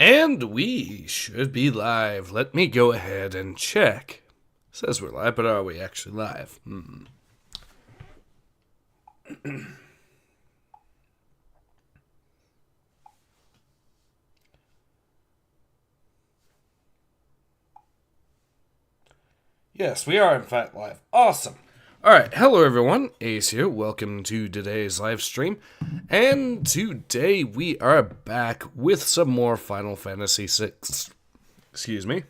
And we should be live. Let me go ahead and check. It says we're live, but are we actually live? Yes, we are in fact live. Awesome. Alright, hello everyone, Ace here, welcome to today's live stream, and today we are back with some more Final Fantasy VI. Excuse me.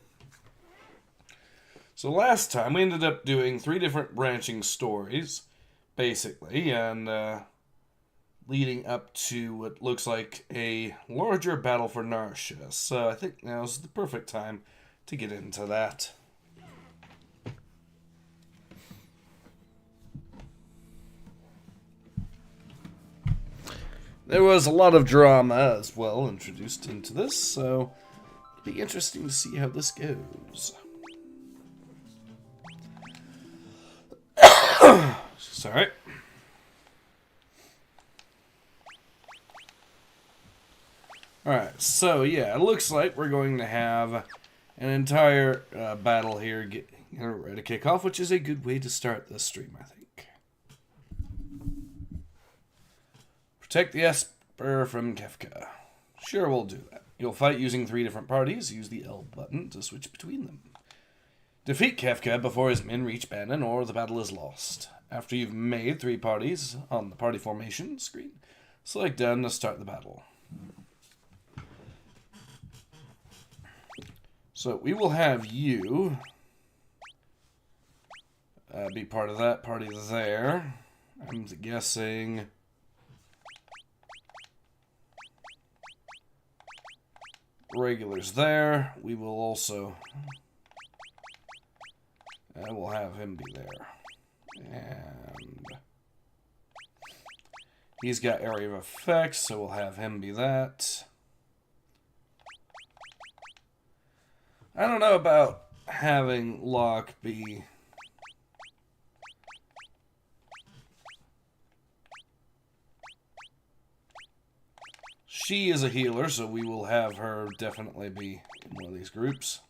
So last time we ended up doing 3 different branching stories, basically, and leading up to what looks like a larger battle for Norse. So I think now's the perfect time to get into that. There was a lot of drama as well introduced into this, so it'll be interesting to see how this goes. Sorry. Alright, so yeah, it looks like we're going to have an entire battle here getting ready to kick off, which is a good way to start this stream, I think. Protect the Esper from Kefka. Sure, we'll do that. You'll fight using 3 different parties. Use the L button to switch between them. Defeat Kefka before his men reach Bannon, or the battle is lost. After you've made 3 parties on the party formation screen, select Done to start the battle. So we will have you be part of that party there. I'm guessing... regulars there. We will also we'll have him be there, and he's got area of effects, so we'll have him be that. I don't know about having Locke be she is a healer, so we will have her definitely be in one of these groups.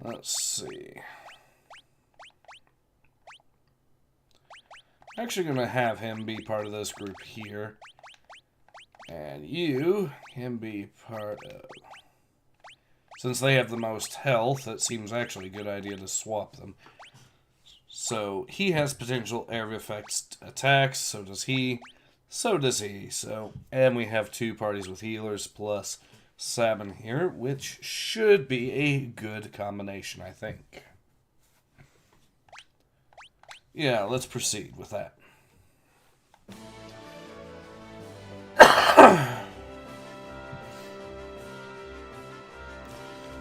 Let's see. I'm actually going to have him be part of this group here. And you, him be part of... Since they have the most health, it seems actually a good idea to swap them. So, he has potential area effects attacks, so does he. So does he. So, and we have 2 parties with healers plus Sabin here, which should be a good combination, I think. Yeah, let's proceed with that.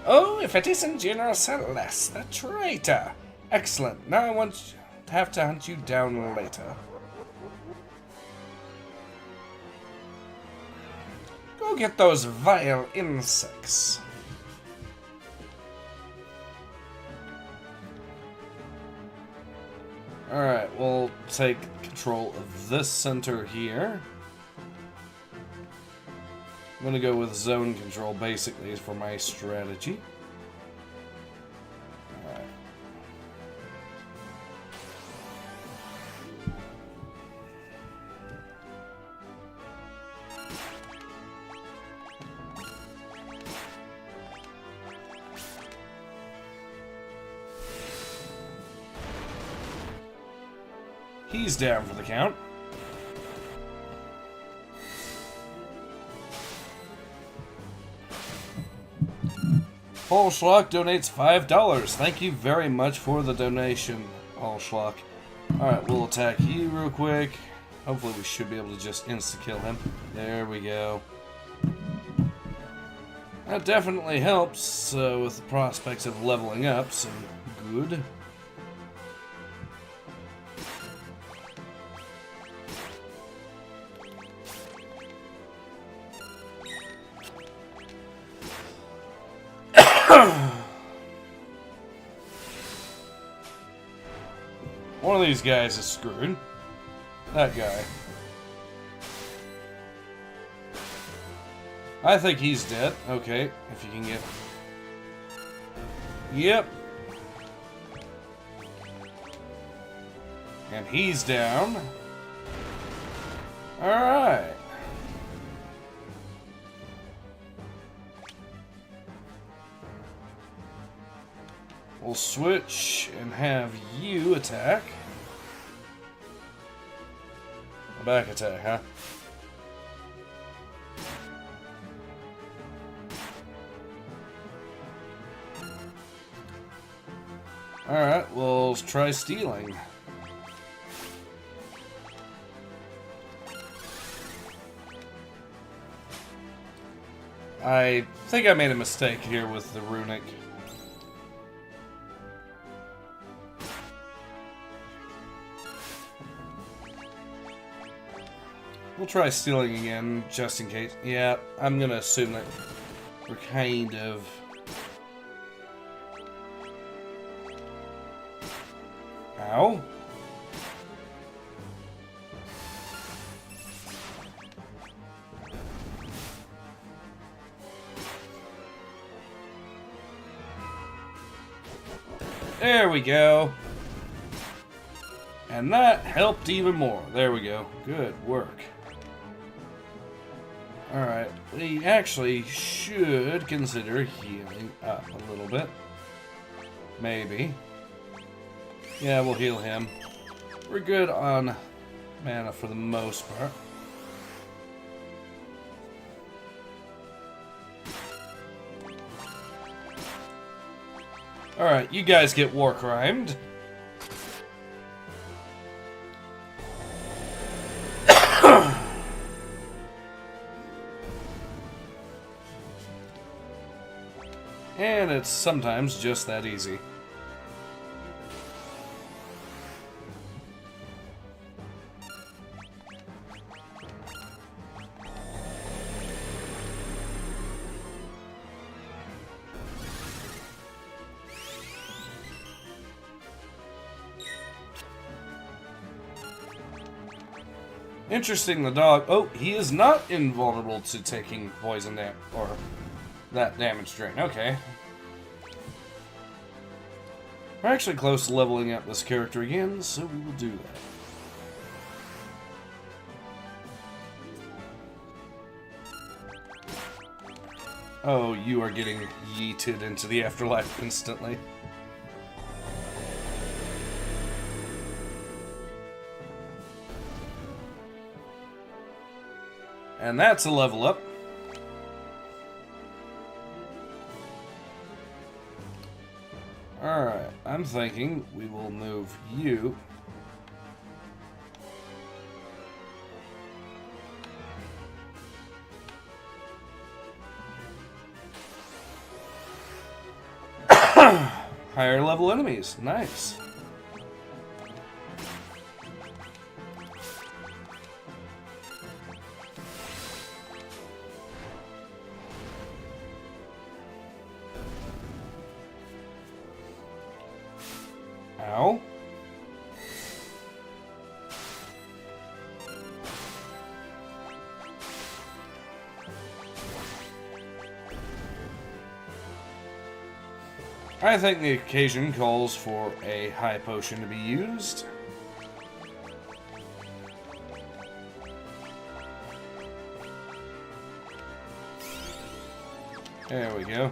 Oh, if it isn't General Celeste, the traitor! Excellent. Now I want to have to hunt you down later. Go get those vile insects. Alright, we'll take control of this center here. I'm going to go with zone control, basically, for my strategy. Alright. He's down for the count. Paul Schlock donates $5. Thank you very much for the donation, Paul Schlock. Alright, we'll attack you real quick. Hopefully we should be able to just insta-kill him. There we go. That definitely helps with the prospects of leveling up, so good. One of these guys is screwed. That guy. I think he's dead. Okay, if you can get... Yep. And he's down. Alright. We'll switch and have you attack. A back attack, huh? Alright, we'll try stealing. I think I made a mistake here with the runic. We'll try stealing again, just in case. Yeah, I'm gonna assume that we're kind of... Ow. There we go. And that helped even more. There we go. Good work. Alright, we actually should consider healing up a little bit. Maybe. Yeah, we'll heal him. We're good on mana for the most part. Alright, you guys get war crimed. And it's sometimes just that easy. Interesting, the dog... Oh, he is not invulnerable to taking poison damage, or that damage drain. Okay. We're actually close to leveling up this character again, so we will do that. Oh, you are getting yeeted into the afterlife instantly. And that's a level up. Alright, I'm thinking we will move you. Higher level enemies. Nice. Ow. I think the occasion calls for a high potion to be used. There we go.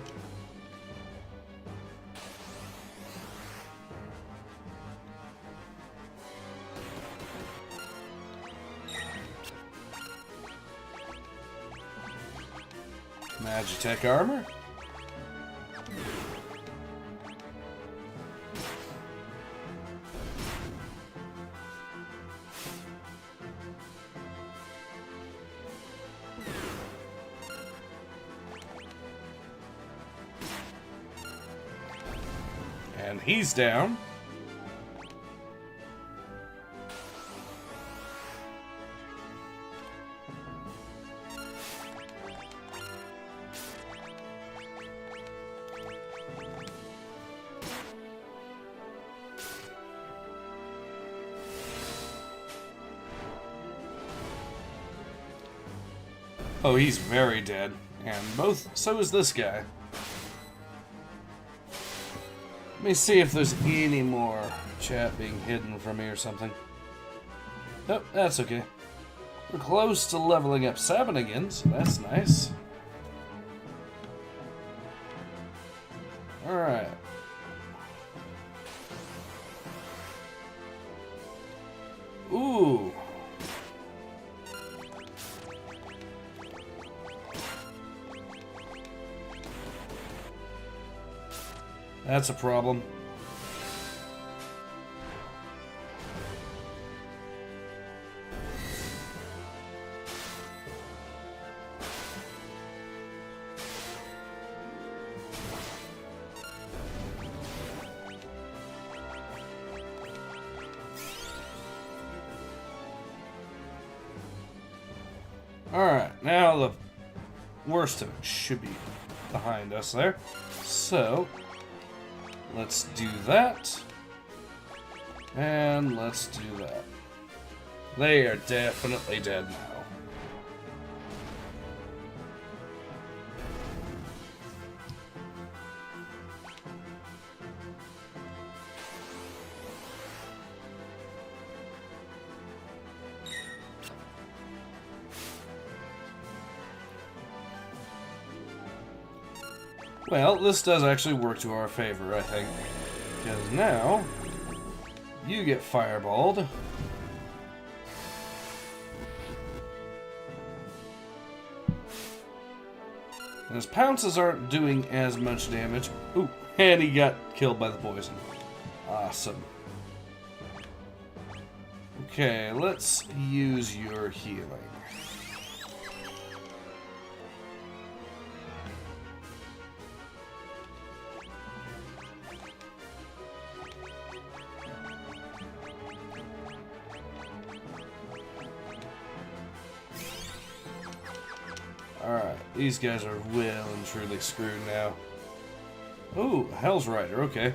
Magitech armor. And he's down. Oh, he's very dead. And so is this guy. Let me see if there's any more chat being hidden from me or something. Nope, that's okay. We're close to leveling up Sabin again, so that's nice. Alright. Ooh. That's a problem. Alright, now the worst of it should be behind us there. So, let's do that. And let's do that. They are definitely dead now. Well, this does actually work to our favor, I think. Because now, you get fireballed. And his pounces aren't doing as much damage. Ooh, and he got killed by the poison. Awesome. Okay, let's use your healing. Alright, these guys are well and truly screwed now. Ooh, Hell's Rider, okay.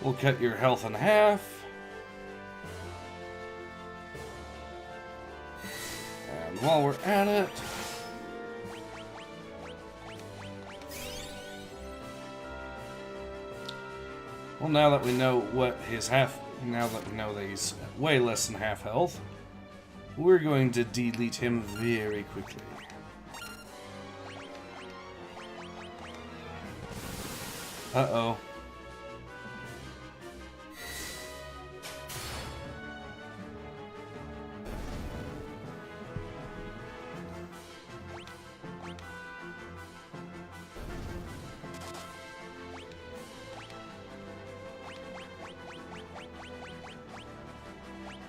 We'll cut your health in half. And while we're at it... Well, now that we know what his now that we know that he's way less than half health, we're going to delete him very quickly. Uh-oh.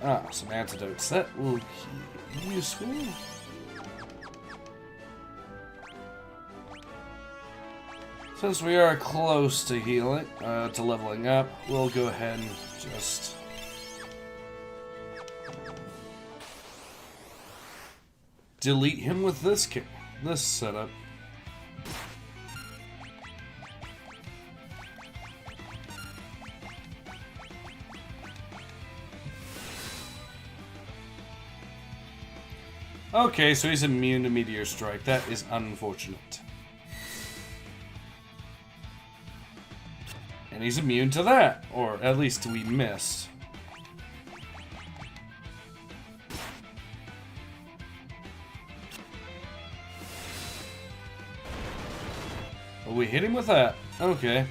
Ah, some antidotes. That will be useful. Since we are close to healing, to leveling up, we'll go ahead and just... delete him with this setup. Okay, so he's immune to Meteor Strike. That is unfortunate. And he's immune to that. Or at least we missed. Well, we hit him with that. Okay.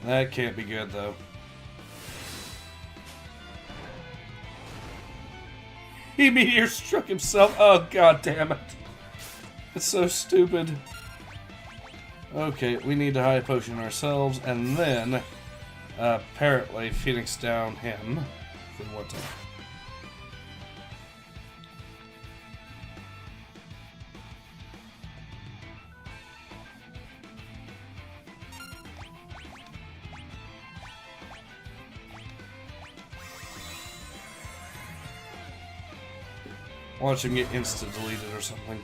That can't be good, though. He meteor struck himself. Oh, god damn it. It's so stupid. Okay, we need to high potion ourselves, and then apparently Phoenix down him. For what time? Watch him get insta-deleted or something.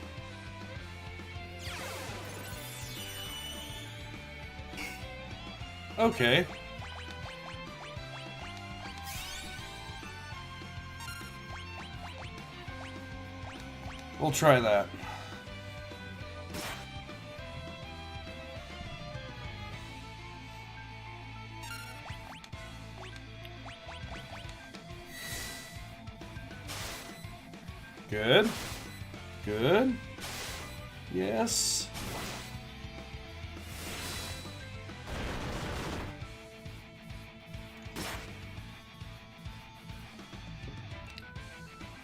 Okay. We'll try that. Good. Good. Yes.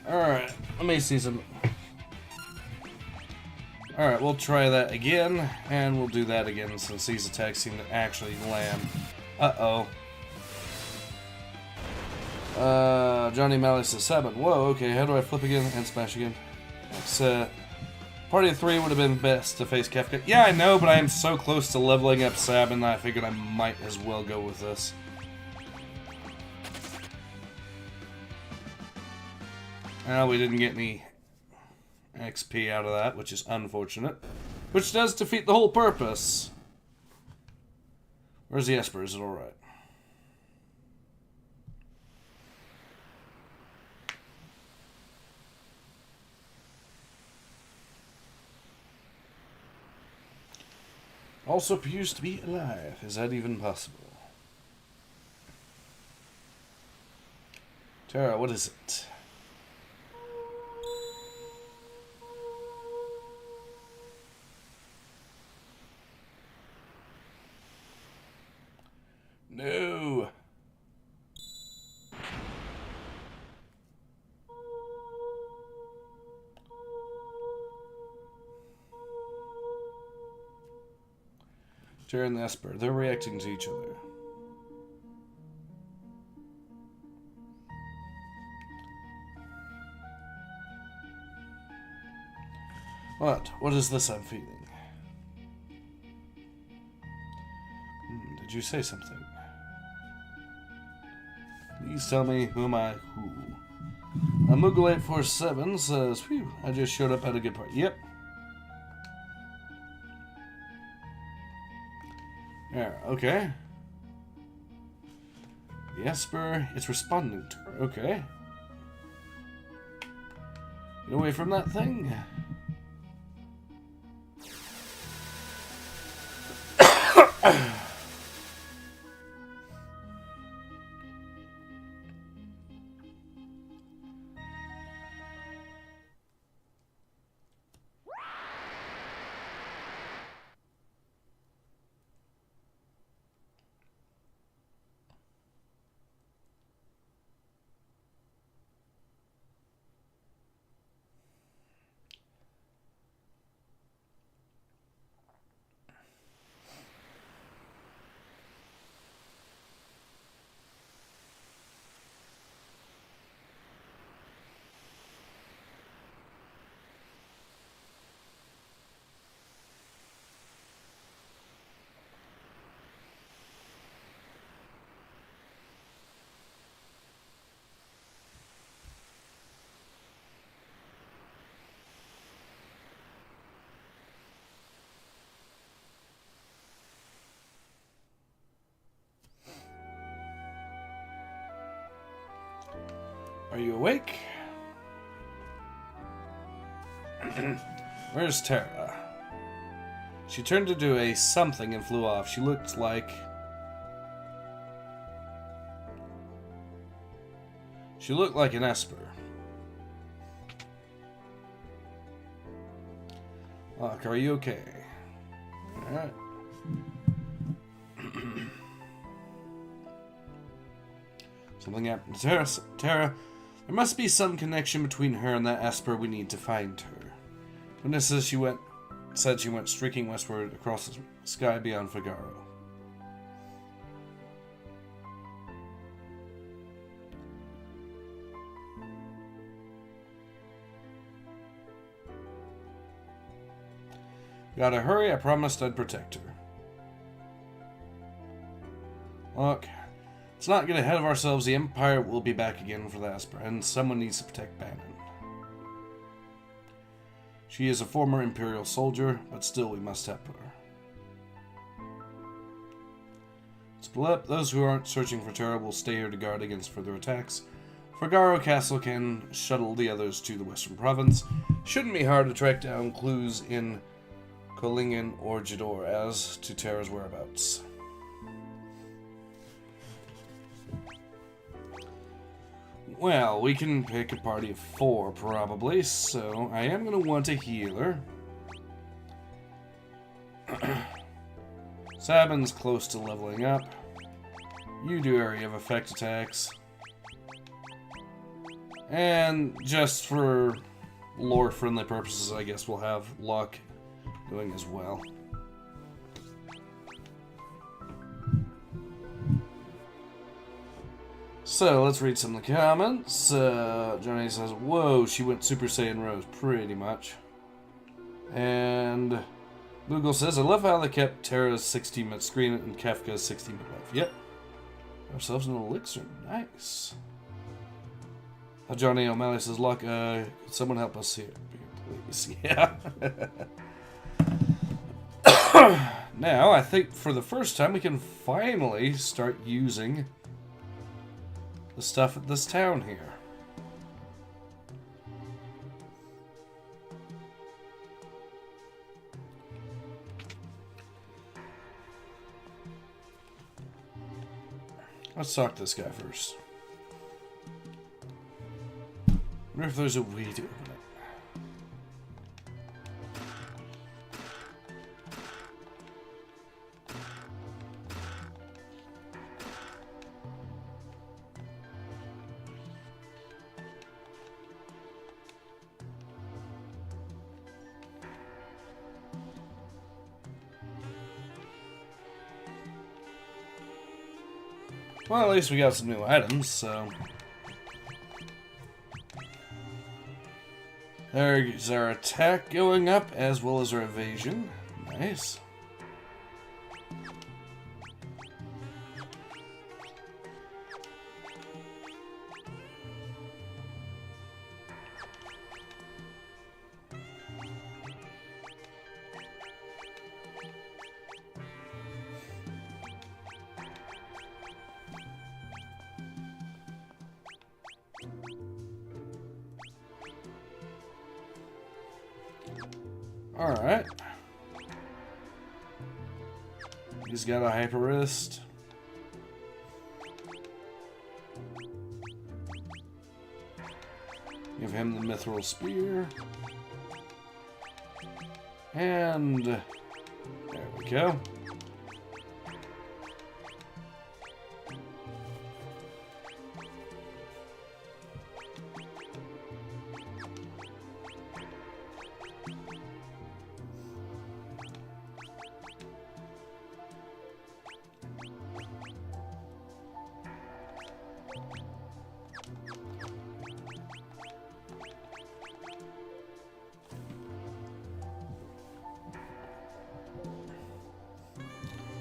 Alright, let me see some. Alright, we'll try that again, and we'll do that again since these attacks seem to actually land. Uh-oh. Johnny Malley says, Sabin. Whoa, okay, how do I flip again and smash again? It's, party of 3 would have been best to face Kefka. Yeah, I know, but I am so close to leveling up Sabin that I figured I might as well go with this. Well, we didn't get any XP out of that, which is unfortunate. Which does defeat the whole purpose. Where's the Esper? Is it alright? Also appears to be alive. Is that even possible? Tara, what is it? No. Tara and the Esper, they're reacting to each other. What? What is this I'm feeling? Did you say something? Please tell me who am I who? Moogle847 says, phew, I just showed up at a good part. Yep. Yeah, okay. The Esper, it's responding to her. Okay. Get away from that thing. Are you awake? Where's Tara? She turned to do a something and flew off. She looked like... She looked like an Esper. Look, are you okay? Alright. Something happened to Tara. There must be some connection between her and that Esper. We need to find her. Witness says said she went streaking westward across the sky beyond Figaro. Gotta hurry, I promised I'd protect her. Look, let's not get ahead of ourselves. The Empire will be back again for the Esper, and someone needs to protect Bannon. She is a former Imperial soldier, but still we must help her. Split up. Those who aren't searching for Triro will stay here to guard against further attacks. Fagaro Castle can shuttle the others to the Western Province. Shouldn't be hard to track down clues in Kolingen or Jador as to Terra's whereabouts. Well, we can pick a party of 4 probably, so I am going to want a healer. Sabin's close to leveling up. You do area of effect attacks. And just for lore-friendly purposes, I guess we'll have Luck doing as well. So, let's read some of the comments. Johnny says, whoa, she went Super Saiyan Rose, pretty much. And Google says, I love how they kept Terra's 16-minute screen and Kefka's 16-minute life. Yep. Ourselves an elixir. Nice. Johnny O'Malley says, look, could someone help us here, please? Yeah. Now, I think for the first time we can finally start using the stuff at this town here. Let's talk to this guy first. I wonder if there's a way to open it. Well, at least we got some new items, so... There's our attack going up, as well as our evasion. Nice. Alright. He's got a hyper wrist. Give him the mithril spear. And there we go.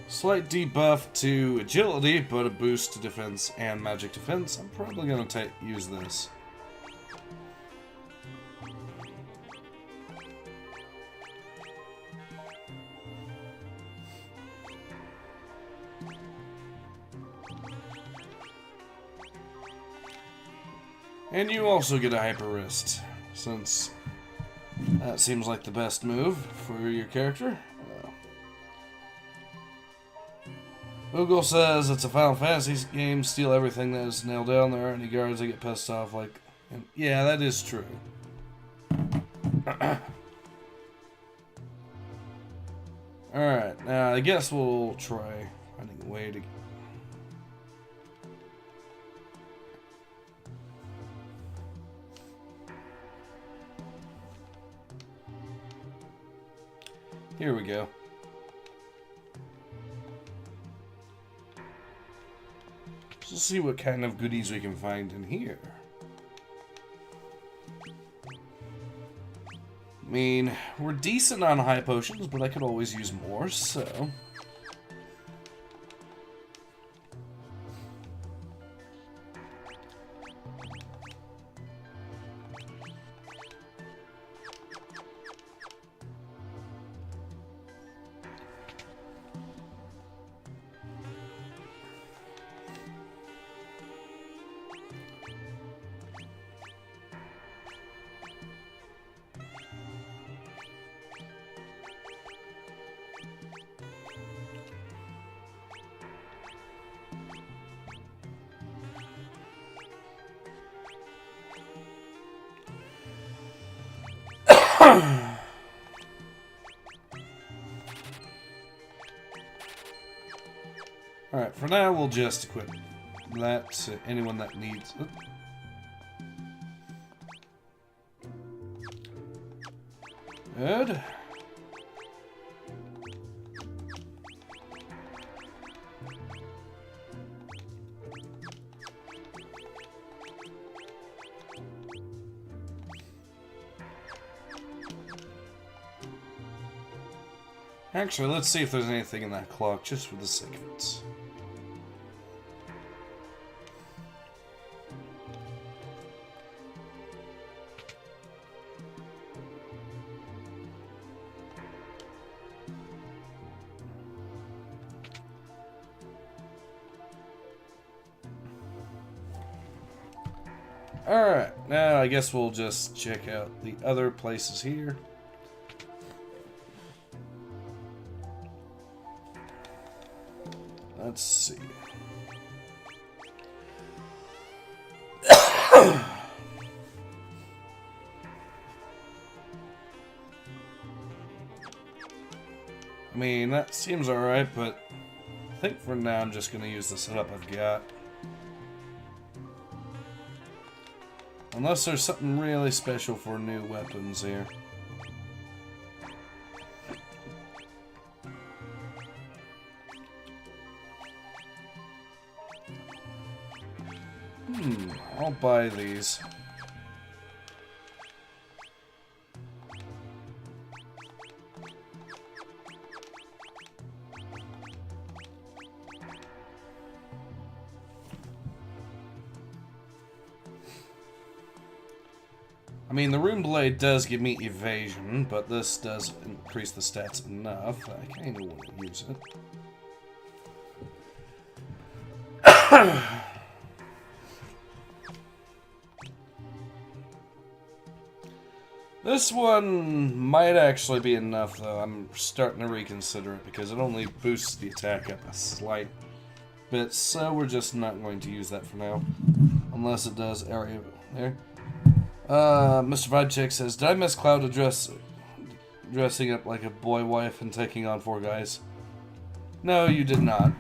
Slight debuff to agility, but a boost to defense and magic defense. I'm probably going to use this. And you also get a hyper wrist, since that seems like the best move for your character. Google says it's a Final Fantasy game, steal everything that is nailed down. There aren't any guards that get pissed off. Like, and yeah, that is true. Alright, now I guess we'll try finding a way to... Here we go. Let's see what kind of goodies we can find in here. I mean, we're decent on high potions, but I could always use more, so... Alright, for now we'll just equip that to anyone that needs it. Good. Actually, let's see if there's anything in that clock, just for the sake of it. Alright, now I guess we'll just check out the other places here. Let's see. I mean, that seems alright, but I think for now I'm just going to use the setup I've got. Unless there's something really special for new weapons here. I'll buy these. I mean, the Rune Blade does give me evasion, but this does increase the stats enough. I kind of want to use it. This one might actually be enough, though. I'm starting to reconsider it because it only boosts the attack up a slight bit, so we're just not going to use that for now. Unless it does area there. Mr. Vibecheck says, did I miss Cloud dressing up like a boy wife and taking on 4 guys? No, you did not.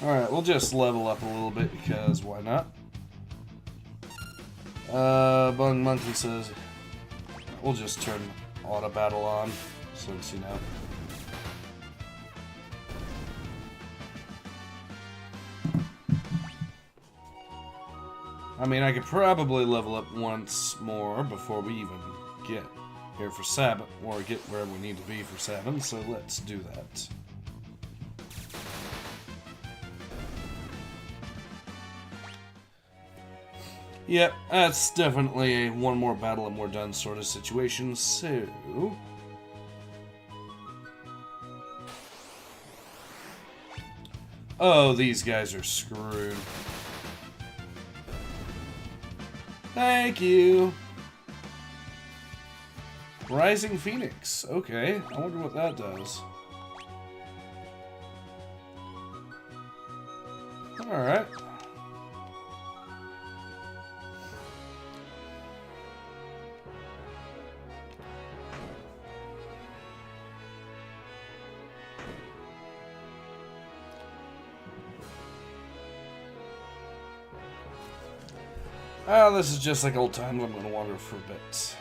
Alright, we'll just level up a little bit because why not? Bung Monkey says we'll just turn auto battle on since, you know. I mean, I could probably level up once more before we even get here for Sabbath, or get where we need to be for Sabbath, so let's do that. Yep, that's definitely a one more battle and we're done sort of situation, so... Oh, these guys are screwed. Thank you. Rising Phoenix. Okay, I wonder what that does. Alright. Oh, this is just like old times. I'm going to wander for a bit.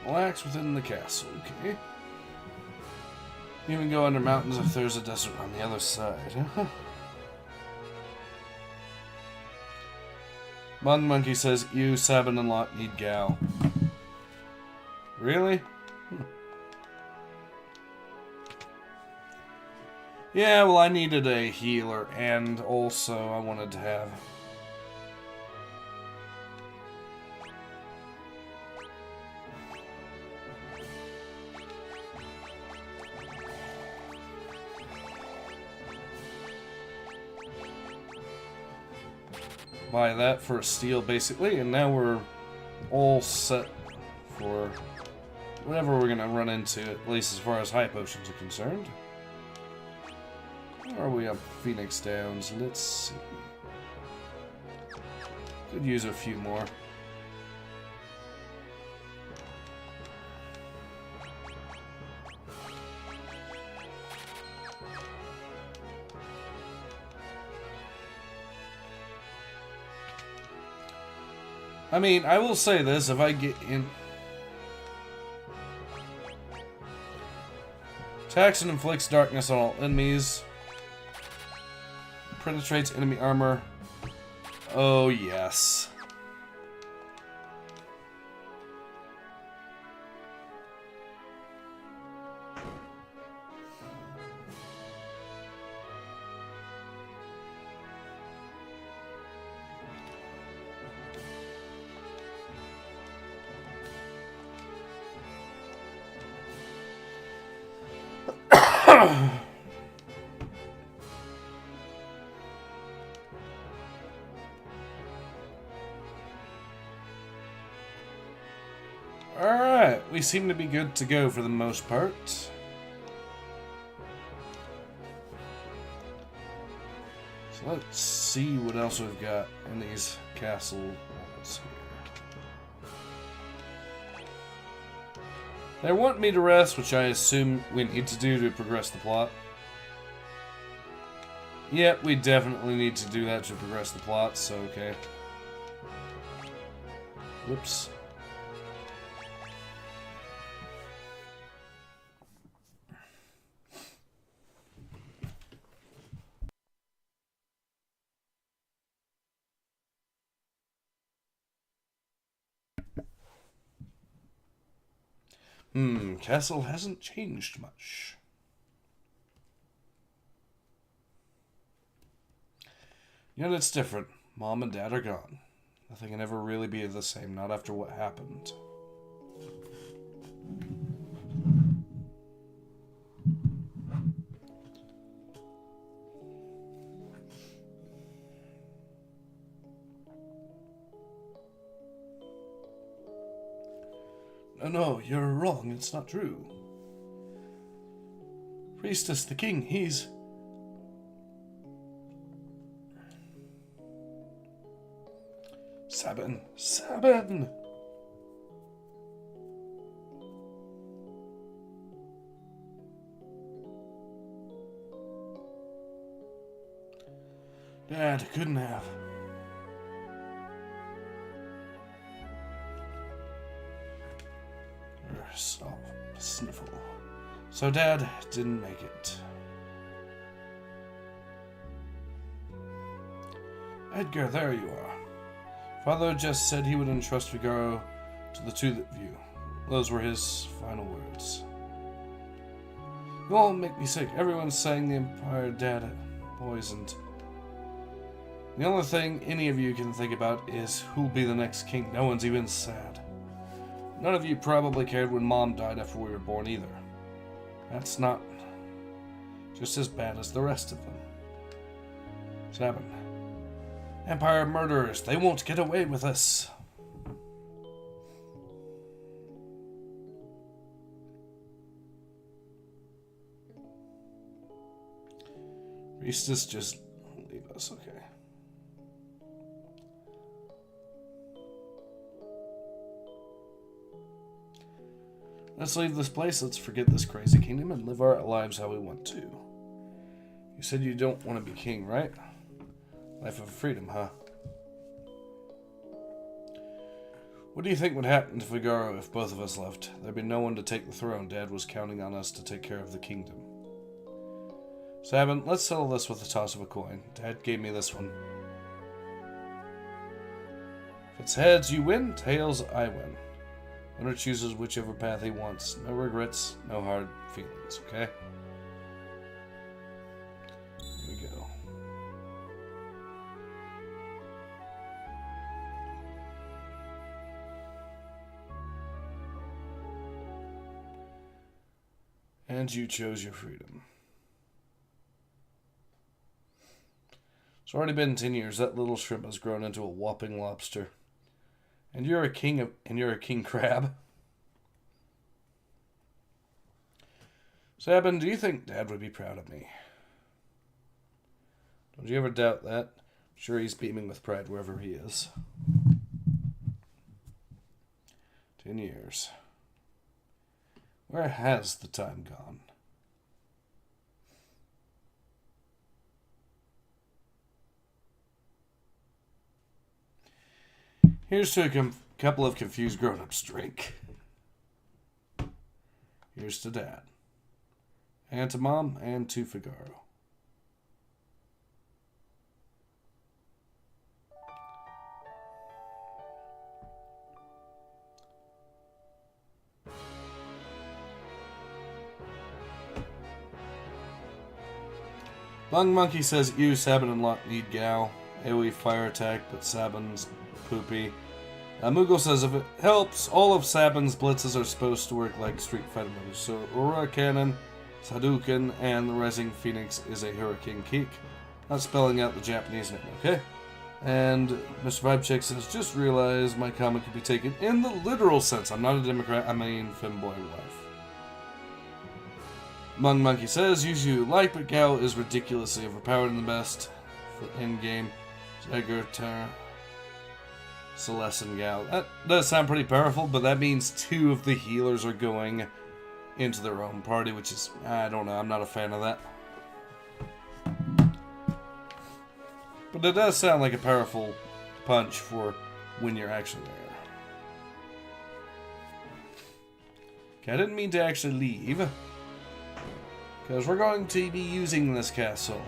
Relax within the castle, okay? Even go under mountains if there's a desert on the other side. Mon Monkey says, you, Sabin, and Lot need Gal. Really? Yeah, well, I needed a healer, and also I wanted to have... buy that for a steal, basically, and now we're all set for whatever we're gonna run into, at least as far as high potions are concerned. Where are we up Phoenix Downs? Let's see. Could use a few more. I mean, I will say this, if I get in... Attacks and inflicts darkness on all enemies. Penetrates enemy armor. Oh, yes. Alright, we seem to be good to go for the most part. So let's see what else we've got in these castle walls here. They want me to rest, which I assume we need to do to progress the plot. Yep, we definitely need to do that to progress the plot, so okay. Whoops. Castle hasn't changed much. Yet it's different. Mom and Dad are gone. Nothing can ever really be the same, not after what happened. No, you're wrong. It's not true. Priestess, the king, he's... Sabin! Sabin! Dad, couldn't have. Oh, sniffle. So Dad didn't make it. Edgar, there you are. Father just said he would entrust Figaro to the two of you. Those were his final words. You all make me sick. Everyone's saying the Empire Dad poisoned. The only thing any of you can think about is who'll be the next king. No one's even sad. None of you probably cared when Mom died after we were born either. That's not just as bad as the rest of them. 7. Empire murderers, they won't get away with us. Priestess, just leave us, okay. Let's leave this place, let's forget this crazy kingdom, and live our lives how we want to. You said you don't want to be king, right? Life of freedom, huh? What do you think would happen to Figaro if both of us left? There'd be no one to take the throne. Dad was counting on us to take care of the kingdom. Sabin, let's settle this with the toss of a coin. Dad gave me this one. If it's heads, you win. Tails, I win. Winner chooses whichever path he wants. No regrets, no hard feelings, okay? Here we go. And you chose your freedom. It's already been 10 years. That little shrimp has grown into a whopping lobster. And you're a king crab. Sabin, do you think Dad would be proud of me? Don't you ever doubt that? I'm sure he's beaming with pride wherever he is. 10 years. Where has the time gone? Here's to a couple of confused grown-ups drink. Here's to Dad. And to Mom, and to Figaro. Lung Monkey says you, Sabin, and Locke need Gal. AoE fire attack, but Sabin's poopy. Moogle says if it helps, all of Sabin's blitzes are supposed to work like Street Fighter moves. So Aurora Cannon, Hadouken, and the Rising Phoenix is a Hurricane Kick. Not spelling out the Japanese name, okay? And Mr. Vibecheck says, just realized my comment could be taken in the literal sense. I'm not a Democrat, I mean femboy wife. Mung Monkey says, usually you like, but Gal is ridiculously overpowered in the best for in-game. Edgar, Terra, Celeste, and Gal. That does sound pretty powerful, but that means 2 of the healers are going into their own party, which is, I don't know, I'm not a fan of that. But it does sound like a powerful punch for when you're actually there. Okay, I didn't mean to actually leave, because we're going to be using this castle.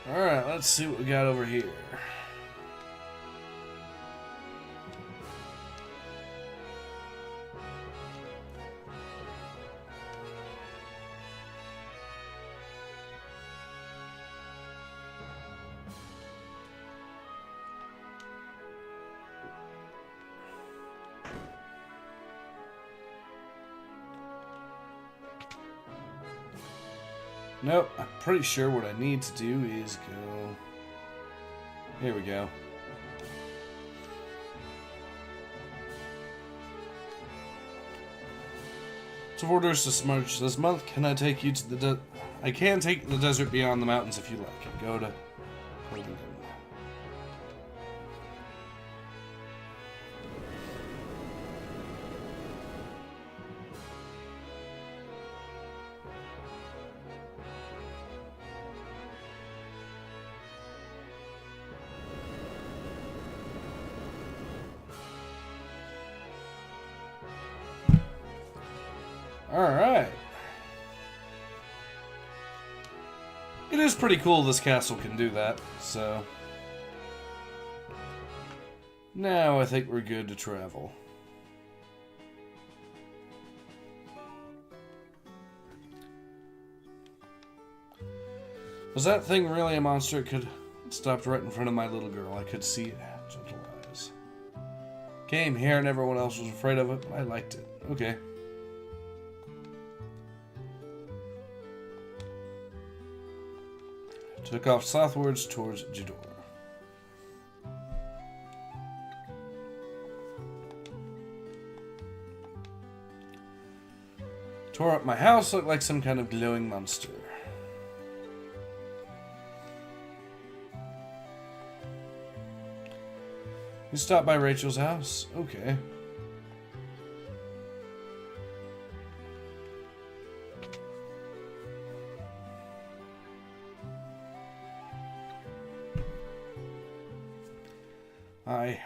Alright, let's see what we got over here. Nope, I'm pretty sure what I need to do is go... Here we go. To orders to smudge this month, can I take you to the I can take the desert beyond the mountains if you like. Go to... Alright. It is pretty cool this castle can do that, so... Now I think we're good to travel. Was that thing really a monster? It could stopped right in front of my little girl. I could see it. Gentle eyes. Came here and everyone else was afraid of it, but I liked it. Okay. Took off southwards towards Jador. Tore up my house, looked like some kind of glowing monster. You stopped by Rachel's house? Okay.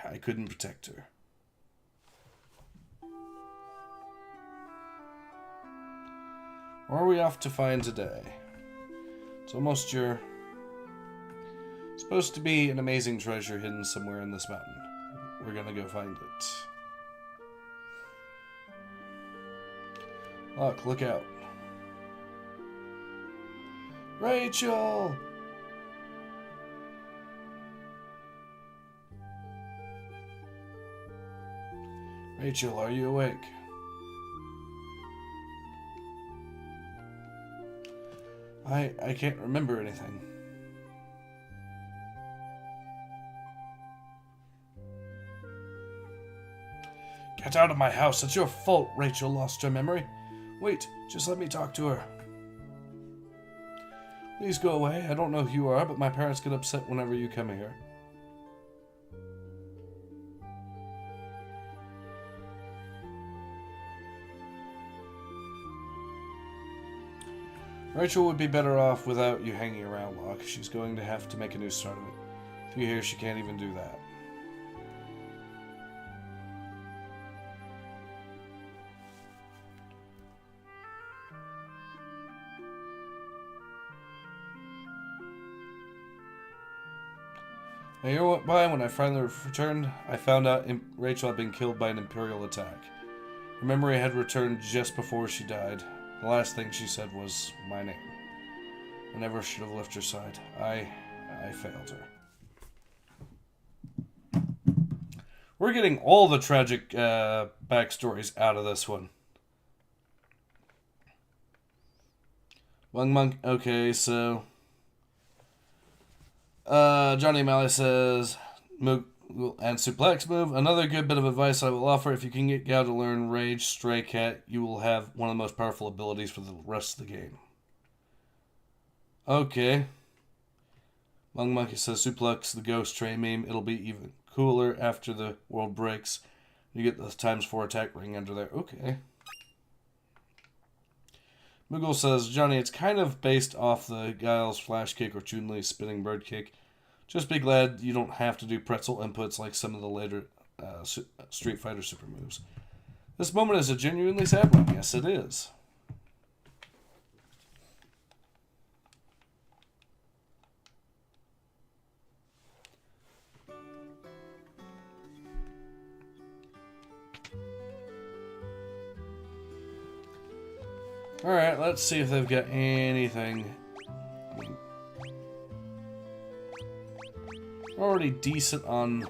I couldn't protect her. Where are we off to find today? It's almost your... supposed to be an amazing treasure hidden somewhere in this mountain. We're gonna go find it. Look out. Rachel! Rachel, are you awake? I can't remember anything. Get out of my house. It's your fault Rachel lost her memory. Wait, just let me talk to her. Please go away. I don't know who you are, but my parents get upset whenever you come here. Rachel would be better off without you hanging around, Locke. She's going to have to make a new start of it. If you hear, she can't even do that. A year went by. When I finally returned, I found out Rachel had been killed by an Imperial attack. Her memory had returned just before she died. The last thing she said was my name. I never should have left her side. I failed her. We're getting all the tragic backstories out of this one. Monk. Okay, so Johnny Malley says, and Suplex move. Another good bit of advice I will offer: if you can get Gao to learn Rage Stray Cat, you will have one of the most powerful abilities for the rest of the game. Okay. Mung Monkey says, Suplex the Ghost Train meme. It'll be even cooler after the world breaks. You get the ×4 attack ring under there. Okay. Moogle says, Johnny, it's kind of based off the Guile's Flash Kick or Chun-Li's Spinning Bird Kick. Just be glad you don't have to do pretzel inputs like some of the later Street Fighter super moves. This moment is a genuinely sad one. Yes, it is. Alright, let's see if they've got anything. Already decent on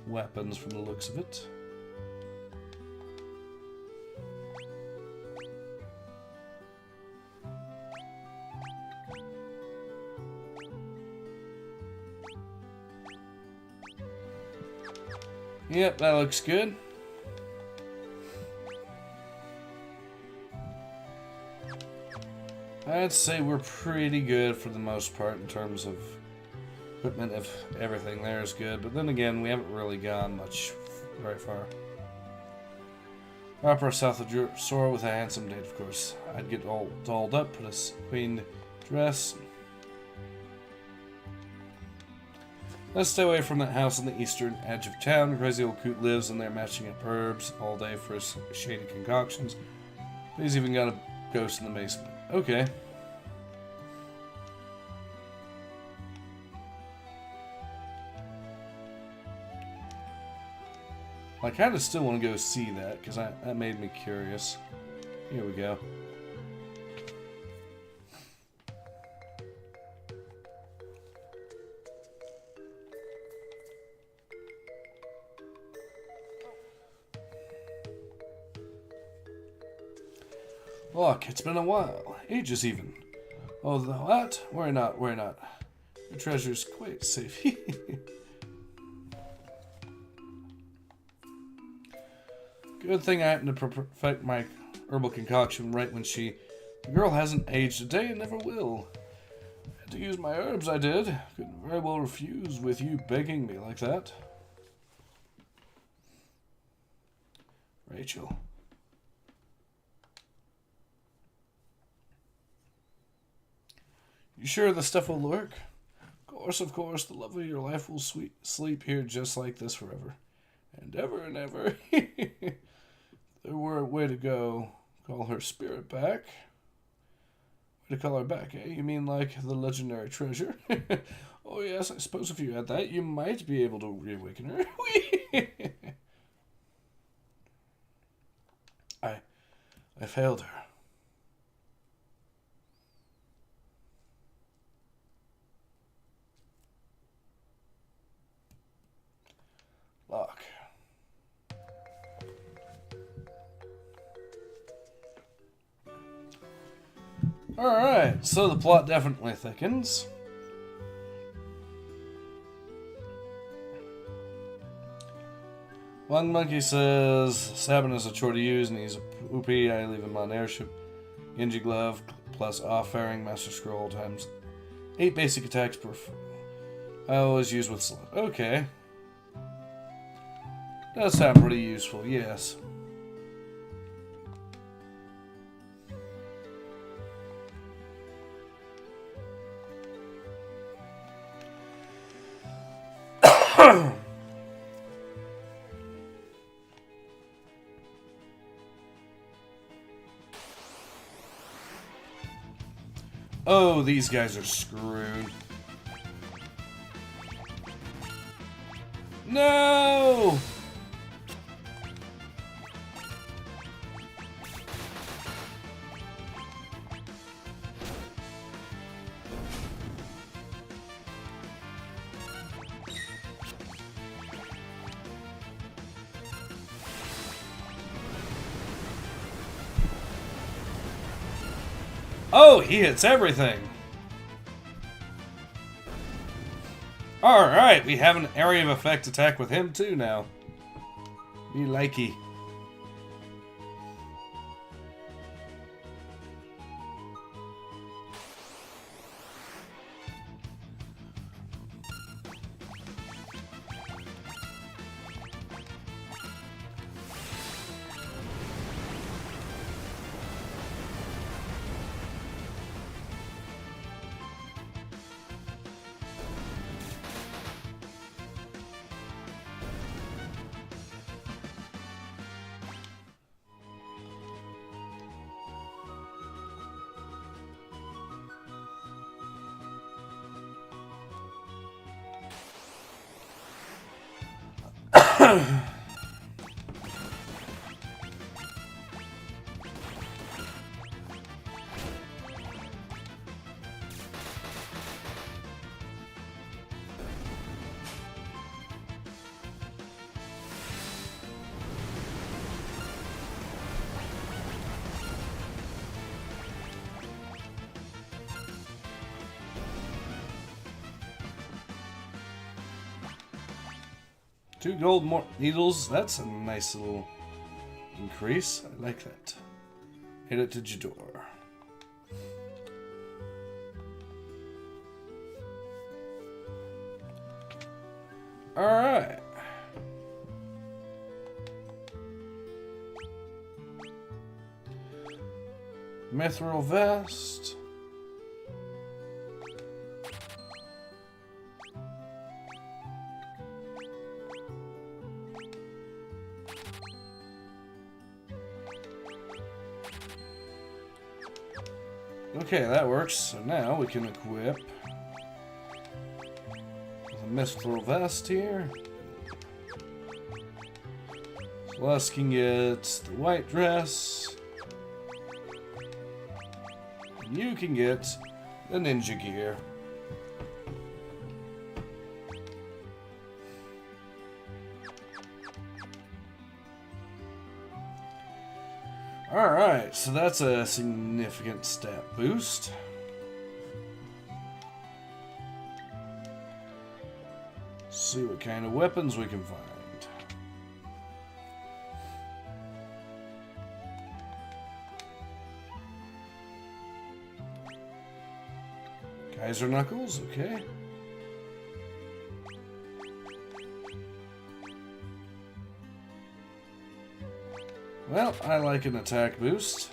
weapons from the looks of it. Yep, that looks good. I'd say we're pretty good for the most part in terms of equipment, if everything there is good. But then again, we haven't really gone very far. Opera south of Sora with a handsome date, of course. I'd get all dolled up, put a queen dress. Let's stay away from that house on the eastern edge of town. Crazy old coot lives in there matching up herbs all day for his shady concoctions. He's even got a ghost in the basement. Okay. I kind of still want to go see that, because that made me curious. Here we go. Look, it's been a while. Ages even. Oh, what? Worry not, worry not. Your treasure's quite safe. Good thing I happened to perfect my herbal concoction right when the girl hasn't aged a day and never will. Had to use my herbs, I did. Couldn't very well refuse with you begging me like that. Rachel. You sure the stuff will work? Of course, the love of your life will sleep here just like this forever. And ever and ever. There were a way to go. Call her spirit back. Way to call her back, eh? You mean like the legendary treasure? Oh yes, I suppose if you had that, you might be able to reawaken her. I failed her. Lock. Alright, so the plot definitely thickens. One monkey says, Sabin is a chore to use and he's a poopy. I leave him on airship. Genji glove plus off-fairing master scroll times 8 basic attacks per. I always use with slot. Okay. Does sound pretty useful, yes. Oh, these guys are screwed. No! Oh, he hits everything. Alright, we have an area of effect attack with him too now. Me likey. Two gold more needles. That's a nice little increase. I like that. Hit it to Jador. Alright. Mithril vest. Okay, that works. So now we can equip the Mithril vest here. Celeste can get the white dress. And you can get the ninja gear. Alright, so that's a significant stat boost. See what kind of weapons we can find. Kaiser Knuckles, okay. Well, I like an attack boost.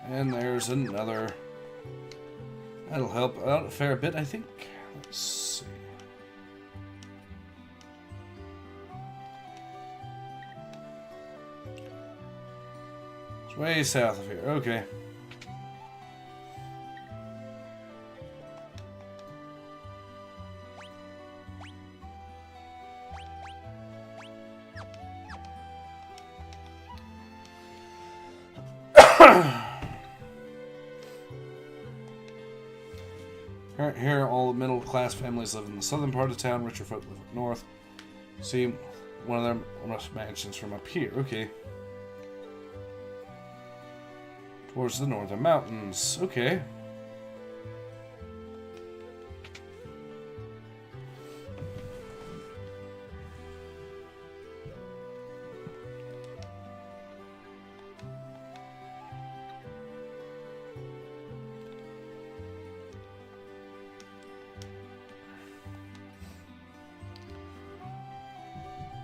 And there's another. That'll help out a fair bit, I think. Let's see. It's way south of here. Okay. Here, all the middle-class families live in the southern part of town. Richer folk live up north. See one of their mansions from up here. Okay. Towards the northern mountains. Okay.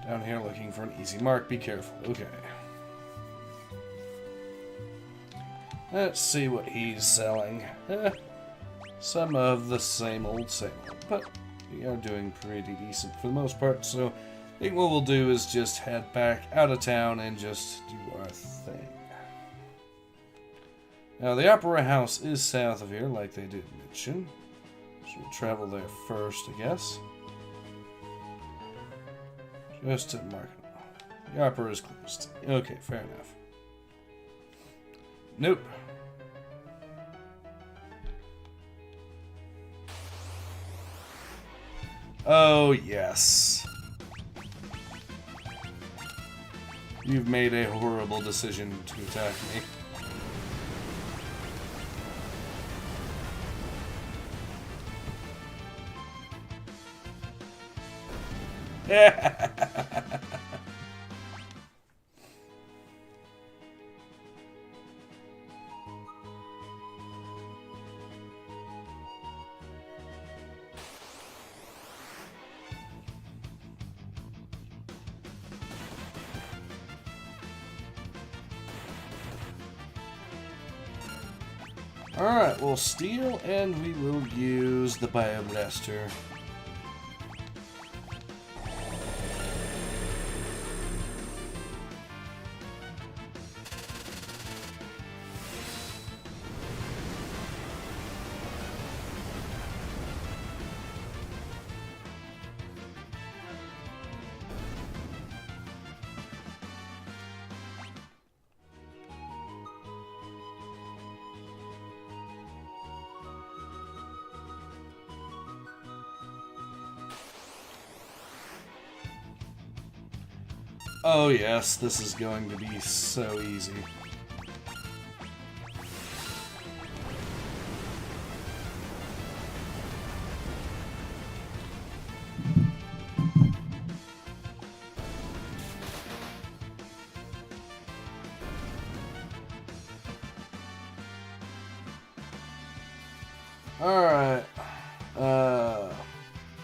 Down here looking for an easy mark. Be careful. Okay. Let's see what he's selling. Some of the same old, but we are doing pretty decent for the most part, so I think what we'll do is just head back out of town and just do our thing. Now, the Opera House is south of here, like they did mention, so we'll travel there first, I guess. Just to mark it. The Opera is closed. Okay, fair enough. Nope. Oh, yes. You've made a horrible decision to attack me. Alright, we'll steal and we will use the Bioblaster. Oh yes, this is going to be so easy. Alright.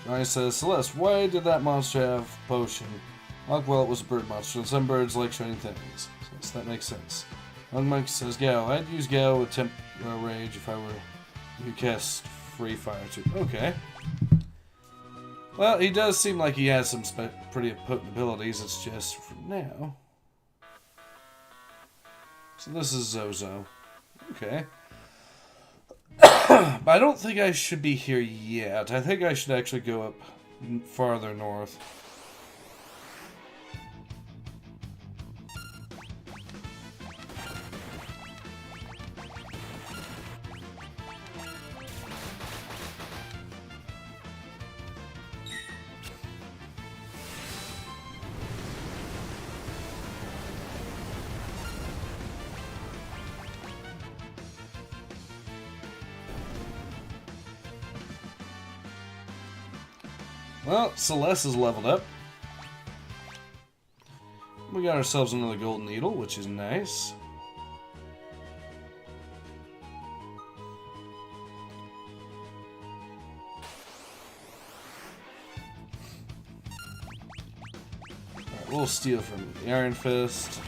Johnny says, Celeste, why did that monster have potion? Well, it was a bird monster, and some birds like shiny things. So that makes sense. Monkey says, Gao, I'd use Gao with Temp Rage if I were you cast Free Fire too. Okay. Well, he does seem like he has some pretty potent abilities. It's just for now. So this is Zozo. Okay. But I don't think I should be here yet. I think I should actually go up farther north. Well, Celeste is leveled up. We got ourselves another golden needle, which is nice. Alright, we'll steal from the Iron Fist.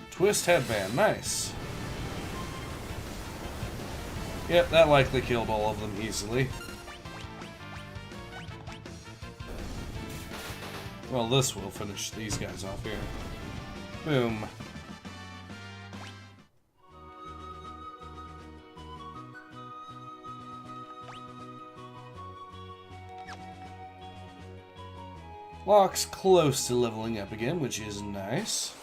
Twist headband, nice. Yep, that likely killed all of them easily. Well, this will finish these guys off here. Boom. Locke's close to leveling up again, which is nice.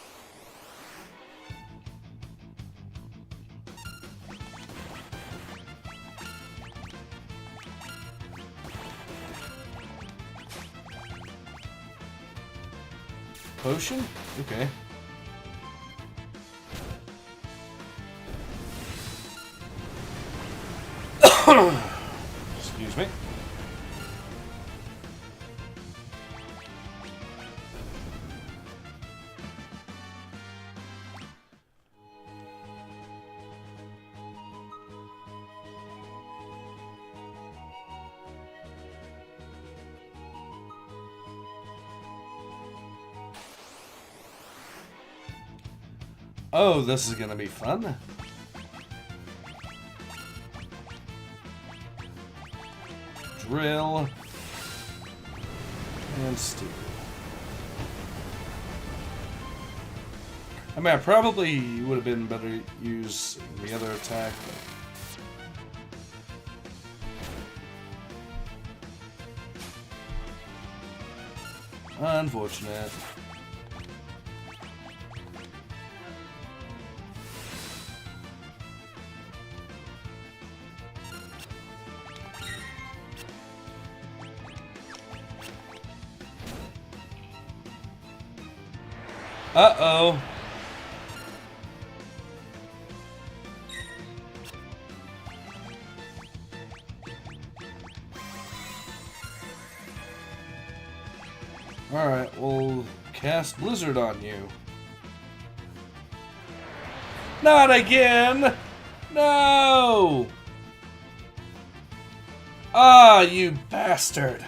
Potion? Okay. Excuse me. Oh, this is gonna be fun. Drill. And steel. I mean, I probably would have been better use the other attack, but unfortunate. Uh-oh. Alright, we'll cast Blizzard on you. Not again! No! Ah, you bastard!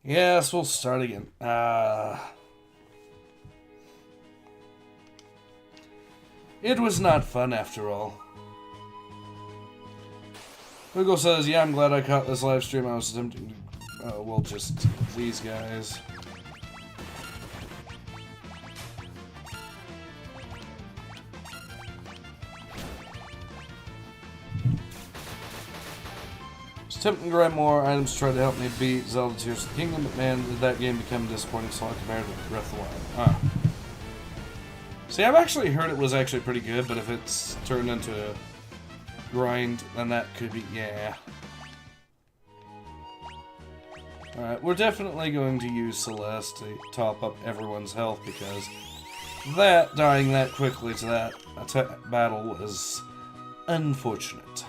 Yes, we'll start again. It was not fun after all. Google says, yeah, I'm glad I caught this live stream. I was attempting to... well, just these guys. Attempting to grab more items to try to help me beat Zelda Tears of the Kingdom, but man, did that game become disappointing so compared to Breath of the Wild. Ah. See, I've actually heard it was actually pretty good, but if it's turned into a grind, then that could be, yeah. Alright, we're definitely going to use Celeste to top up everyone's health, because that, dying that quickly to that battle was unfortunate.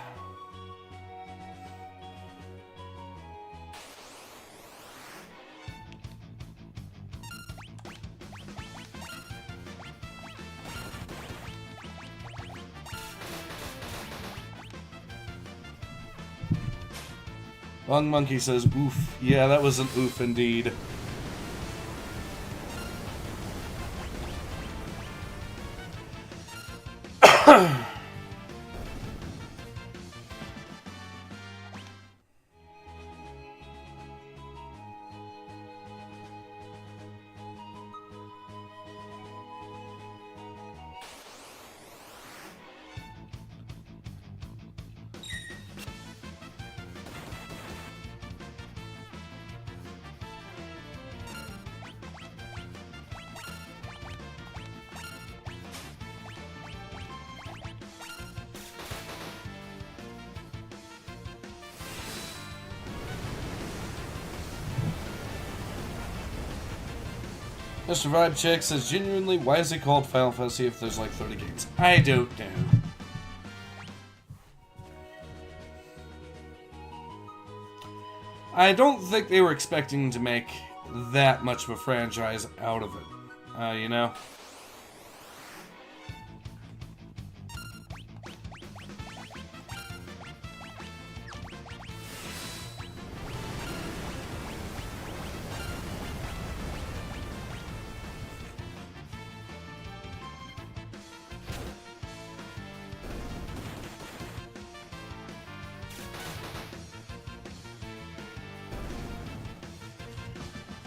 Long Monkey says, oof. Yeah, that was an oof indeed. Mr. Vibe Check says, genuinely, why is it called Final Fantasy if there's like 30 games? I don't know. I don't think they were expecting to make that much of a franchise out of it. You know?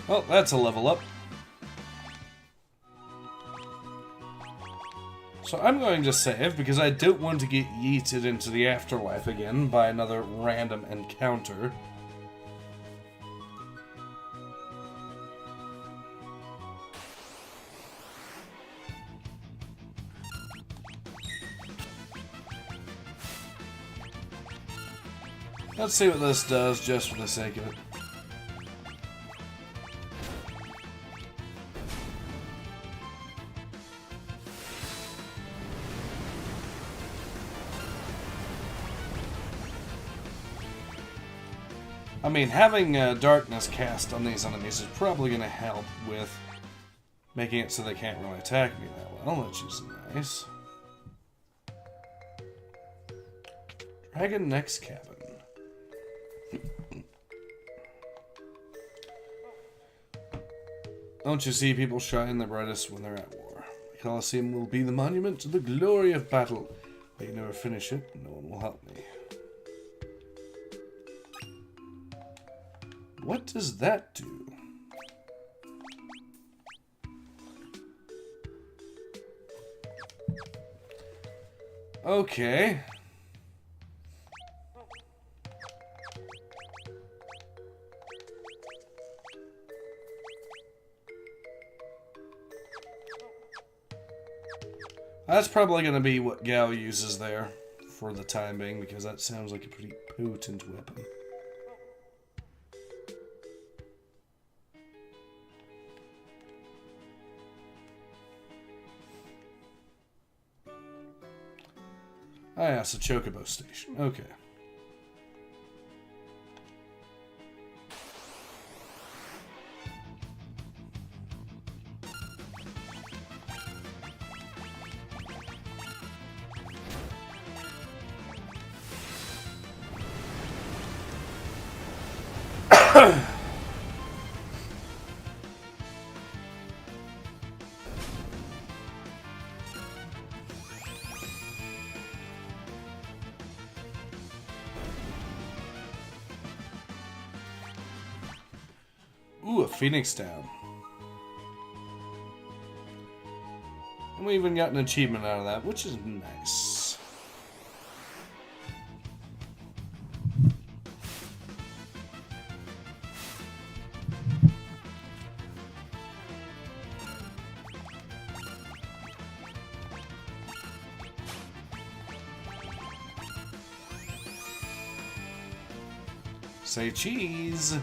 Well, that's a level up. So I'm going to save because I don't want to get yeeted into the afterlife again by another random encounter. Let's see what this does just for the sake of it. I mean, having darkness cast on these enemies is probably going to help with making it so they can't really attack me that well, which is nice. Dragon Next Cabin. Don't you see people shine their brightest when they're at war? The Colosseum will be the monument to the glory of battle. But you never finish it, no one will help me. What does that do? Okay. That's probably going to be what Gao uses there for the time being, because that sounds like a pretty potent weapon. Ah, yeah, it's a Chocobo station. Okay. Ooh, a Phoenix down. And we even got an achievement out of that, which is nice. Say cheese.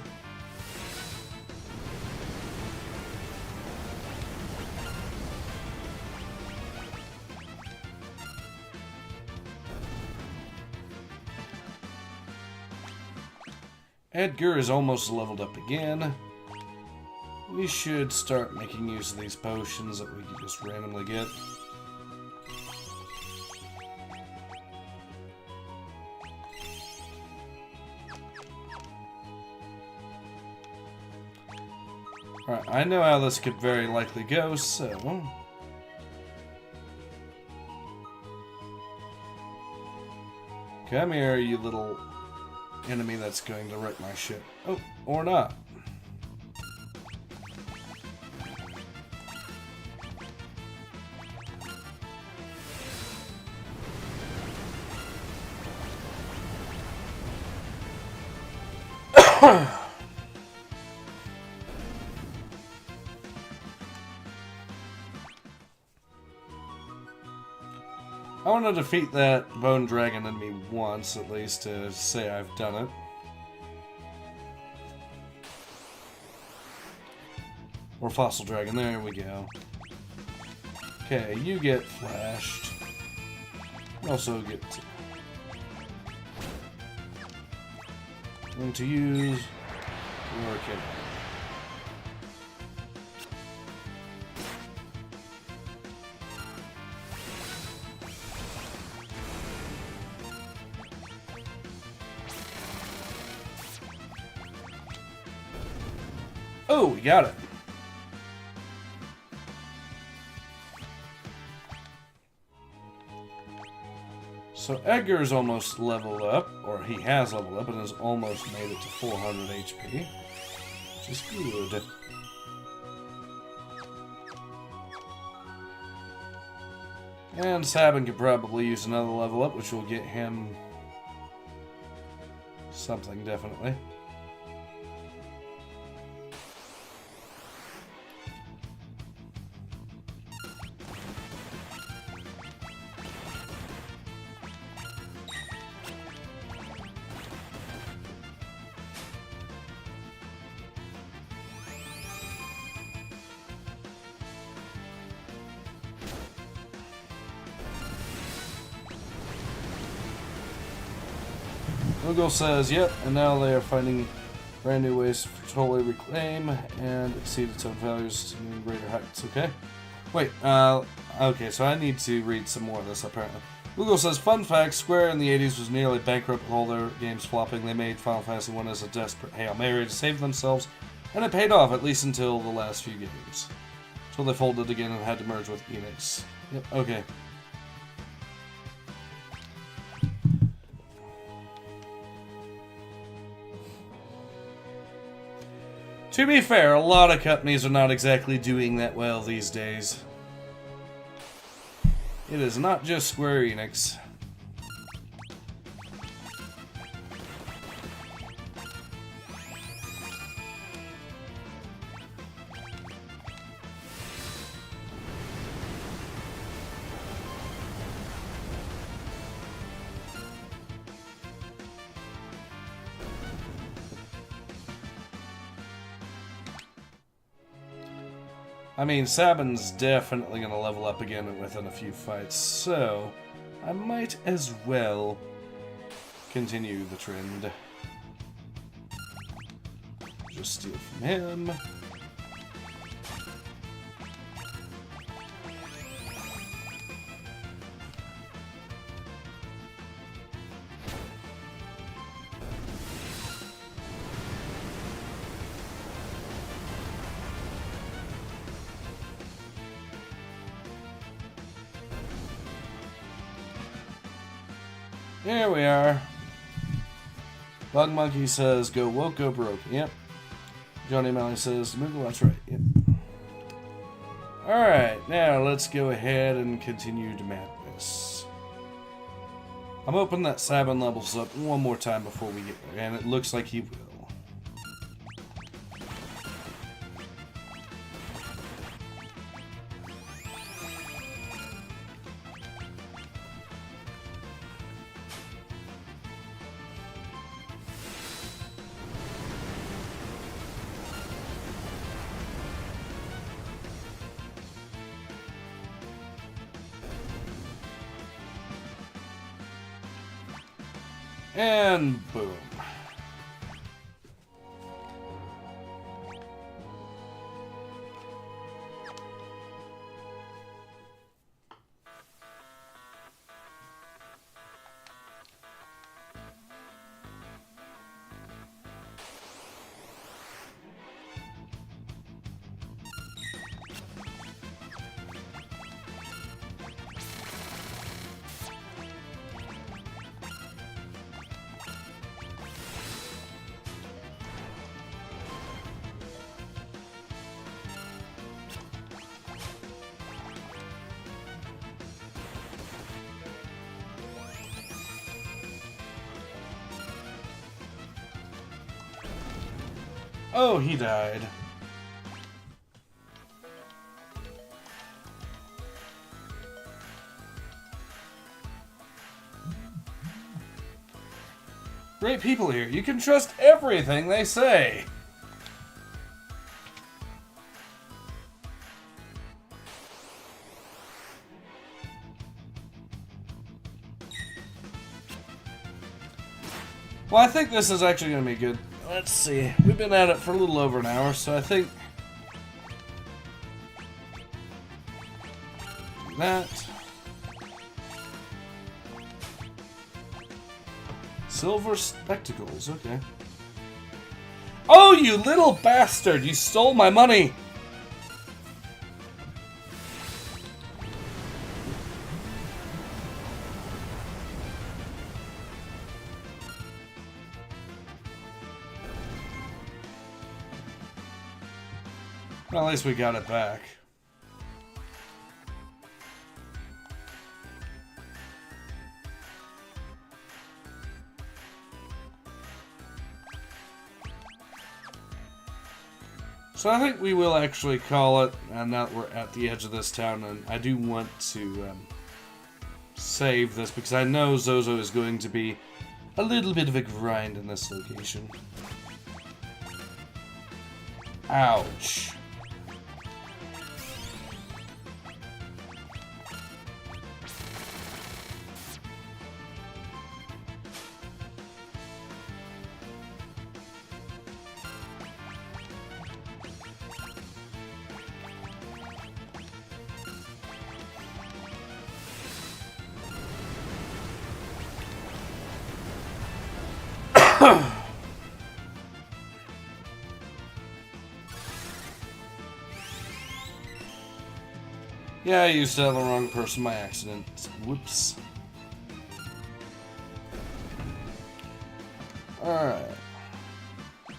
Edgar is almost leveled up again. We should start making use of these potions that we can just randomly get. Alright, I know how this could very likely go, so... Come here, you little enemy that's going to wreck my shit. Oh, or not. I want to defeat that bone dragon enemy once, at least, to say I've done it. Or Fossil Dragon, there we go. Okay, you get flashed. You also get to use Working. Oh, we got it. So Edgar's almost leveled up, or he has leveled up and has almost made it to 400 HP, which is good. And Sabin could probably use another level up, which will get him something, definitely. Google says, yep, and now they are finding brand new ways to totally reclaim and exceed its own values to new greater heights, okay? Wait, okay, so I need to read some more of this, apparently. Google says, fun fact, Square in the 80s was nearly bankrupt with all their games flopping. They made Final Fantasy 1 as a desperate Hail Mary to save themselves, and it paid off, at least until the last few games. Until they folded again and had to merge with Enix. Yep, okay. To be fair, a lot of companies are not exactly doing that well these days. It is not just Square Enix. I mean, Sabin's definitely going to level up again within a few fights, so I might as well continue the trend. Just steal from him. Here we are. Bug Monkey says, go woke, go broke. Yep. Johnny Malley says, Moogle, that's right. Yep. Alright, now let's go ahead and continue to madness. I'm hoping that Sabin levels up one more time before we get there, and it looks like he will. And boom. Oh, he died. Great people here. You can trust everything they say. Well, I think this is actually going to be good. Let's see. We've been at it for a little over an hour, so I think... that. Silver spectacles, okay. Oh, you little bastard! You stole my money! Well, at least we got it back. So I think we will actually call it, and now that we're at the edge of this town, and I do want to save this, because I know Zozo is going to be a little bit of a grind in this location. Ouch. Yeah, I used to have the wrong person by accident. Whoops. Alright. You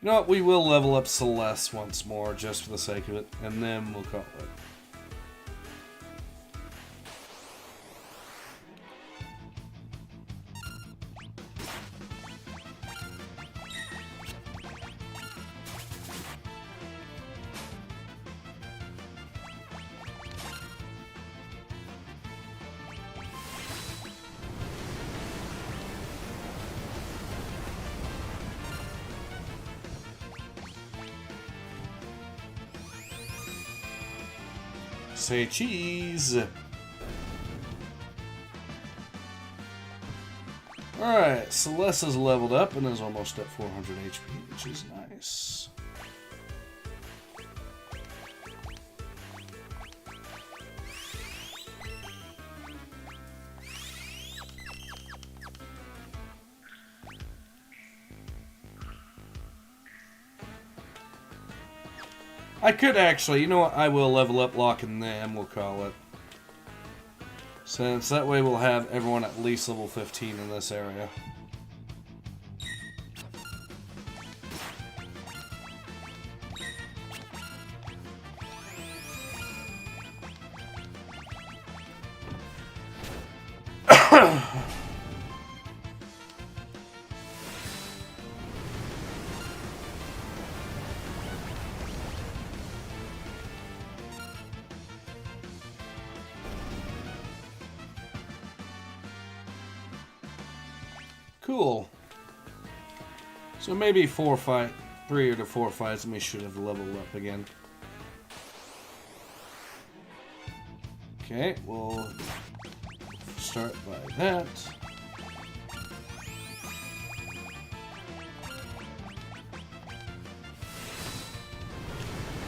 know what? We will level up Celeste once more, just for the sake of it, and then we'll call it. Say cheese! Alright, Celeste is leveled up and is almost at 400 HP, which is nice. I could actually, you know what, I will level up Locking Them, we'll call it. Since that way we'll have everyone at least level 15 in this area. Cool. So maybe 3 to 4 fights and we should have leveled up again. Okay, we'll start by that.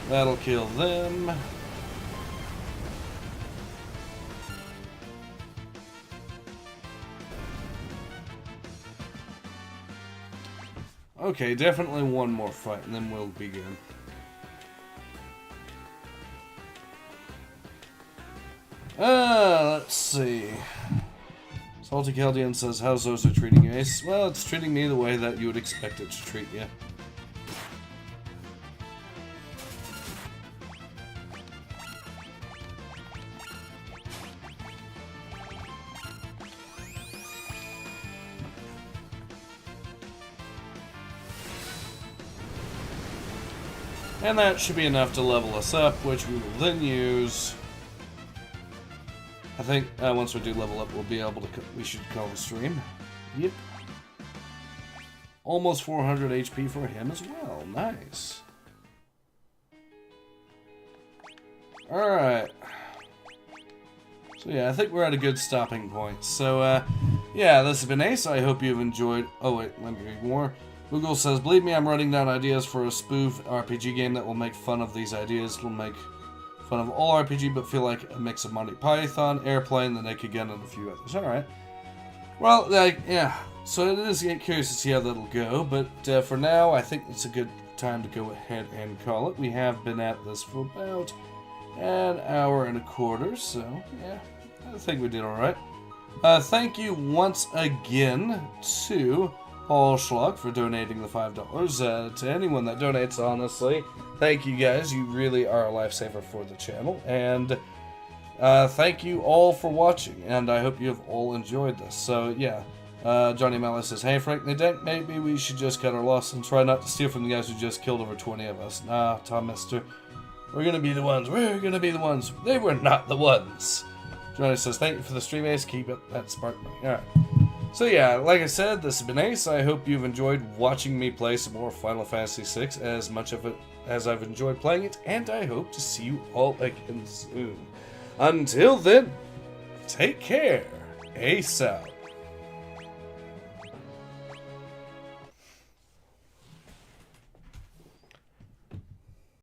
That'll kill them. Okay, definitely one more fight, and then we'll be good. Let's see. Salty Chaldean says, how's Zozo treating you, Ace? Well, it's treating me the way that you would expect it to treat you. And that should be enough to level us up, which we will then use. I think once we do level up, we'll be able to. We should call the stream. Yep. Almost 400 HP for him as well. Nice. Alright. So yeah, I think we're at a good stopping point. So yeah, this has been Ace. I hope you've enjoyed... Oh, wait, let me read more. Google says, believe me, I'm writing down ideas for a spoof RPG game that will make fun of these ideas. Will make fun of all RPG, but feel like a mix of Monty Python, Airplane, The Naked Gun, and a few others. Alright. Well, yeah. So it is curious to see how that'll go, but for now, I think it's a good time to go ahead and call it. We have been at this for about an hour and a quarter, so yeah, I think we did alright. Thank you once again to Paul Schlock for donating the $5. To anyone that donates, honestly, thank you guys. You really are a lifesaver for the channel. And thank you all for watching, and I hope you have all enjoyed this. So yeah, Johnny Mello says, hey Frank, maybe we should just cut our loss and try not to steal from the guys who just killed over 20 of us. Nah, Tom Mister. We're gonna be the ones. We're gonna be the ones. They were not the ones. Johnny says, thank you for the stream, Ace. Keep it. That spark money. Alright. So yeah, like I said, this has been Ace. I hope you've enjoyed watching me play some more Final Fantasy VI as much of it as I've enjoyed playing it, and I hope to see you all again soon. Until then, take care. Ace out.